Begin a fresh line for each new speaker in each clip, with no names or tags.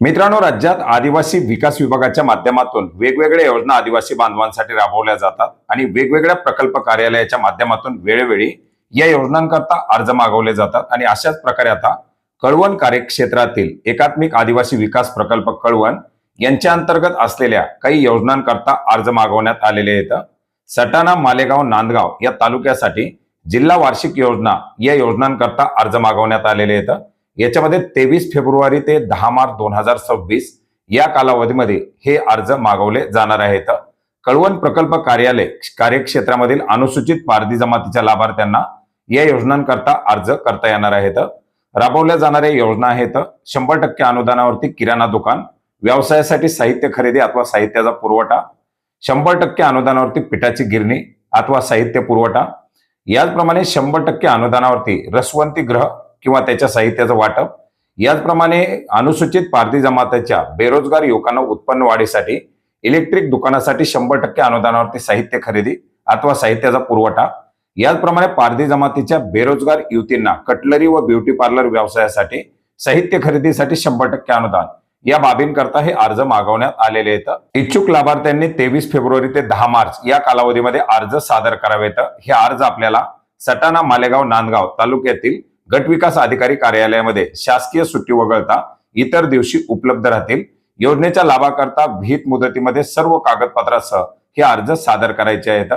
मित्रांनो, राज्यात आदिवासी विकास विभागाच्या माध्यमातून वेगवेगळ्या योजना आदिवासी बांधवांसाठी राबवल्या जातात आणि वेगवेगळ्या प्रकल्प कार्यालयाच्या माध्यमातून वेळोवेळी या योजनांकरता अर्ज मागवले जातात। आणि अशाच प्रकारे आता कळवण कार्यक्षेत्रातील एकात्मिक आदिवासी विकास प्रकल्प कळवण यांच्या अंतर्गत असलेल्या काही योजनांकरता अर्ज मागवण्यात आलेले आहेत। सटाणा, मालेगाव, नांदगाव या तालुक्यासाठी जिल्हा वार्षिक योजना या योजनांकरता अर्ज मागवण्यात आलेले आहेत। याच्यामध्ये 23 फेब्रुवारी ते 10 मार्च 2026 या कालावधीमध्ये हे अर्ज मागवले जाणार आहेत। कळवण प्रकल्प कार्यालय कार्यक्षेत्रामधील अनुसूचित पारधी जमातीच्या लाभार्थ्यांना या योजनांकरता अर्ज करता येणार आहेत। राबवल्या जाणाऱ्या योजना आहेत 100% अनुदानावरती किराणा दुकान, व्यवसायासाठी साहित्य खरेदी अथवा साहित्याचा पुरवठा, 100% अनुदानावरती पिठाची गिरणी अथवा साहित्य पुरवठा, याचप्रमाणे 100% अनुदानावरती रसवंती गृह किंवा त्याच्या साहित्याचं वाटप, याचप्रमाणे अनुसूचित पारधी जमातीच्या बेरोजगार युवकांना उत्पन्न वाढीसाठी इलेक्ट्रिक दुकानासाठी 100% अनुदानावरती साहित्य खरेदी अथवा साहित्याचा पुरवठा, याचप्रमाणे पारधी जमातीच्या बेरोजगार युवतींना कटलरी व ब्युटी पार्लर व्यवसायासाठी साहित्य खरेदीसाठी 100% अनुदान, या बाबींकरता हे अर्ज मागवण्यात आलेले आहेत। इच्छुक लाभार्थ्यांनी 23 फेब्रुवारी ते 10 मार्च या कालावधीमध्ये अर्ज सादर करावेत। हे अर्ज आपल्याला सटाणा, मालेगाव, नांदगाव तालुक्यातील गट विकास अधिकारी कार्यालयामध्ये शासकीय सुट्टी वगळता इतर दिवशी उपलब्ध राहतील। योजनेच्या लाभाकरता विहित मुदतीमध्ये सर्व कागदपत्रासह हे अर्ज सादर करायचे आहेत।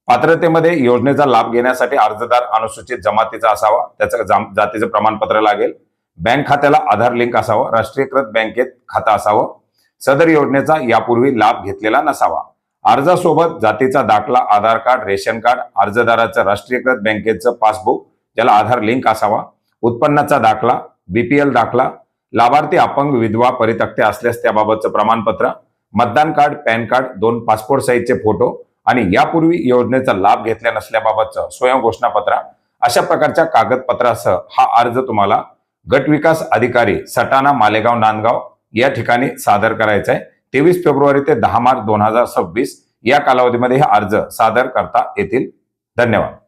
पात्रतेमध्ये योजनेचा लाभ घेण्यासाठी अर्जदार अनुसूचित जमातीचा असावा, त्याचं जातीचं प्रमाणपत्र लागेल, बँक खात्याला आधार लिंक असावं, राष्ट्रीयकृत बँकेत खातं असावं, सदर योजनेचा यापूर्वी लाभ घेतलेला नसावा, अर्जासोबत जातीचा दाखला, आधार कार्ड, रेशन कार्ड, अर्जदाराचं राष्ट्रीयकृत बँकेचं पासबुक ज्याला आधार लिंक असावा, उत्पन्नाचा दाखला, बीपीएल दाखला, लाभार्थी अपंग, विधवा, परित्यक्त्या असल्यास त्याबाबतचं प्रमाणपत्र, मतदान कार्ड, पॅन कार्ड, 2 पासपोर्ट साईजचे फोटो आणि यापूर्वी योजनेचा लाभ घेतल्या नसल्याबाबतचं स्वयं घोषणापत्र, अशा प्रकारच्या कागदपत्रासह हा अर्ज तुम्हाला गट विकास अधिकारी सटाणा, मालेगाव, नांदगाव या ठिकाणी सादर करायचा आहे। 23 फेब्रुवारी ते 10 मार्च 2026 या कालावधीमध्ये हे अर्ज सादर करता येतील। धन्यवाद।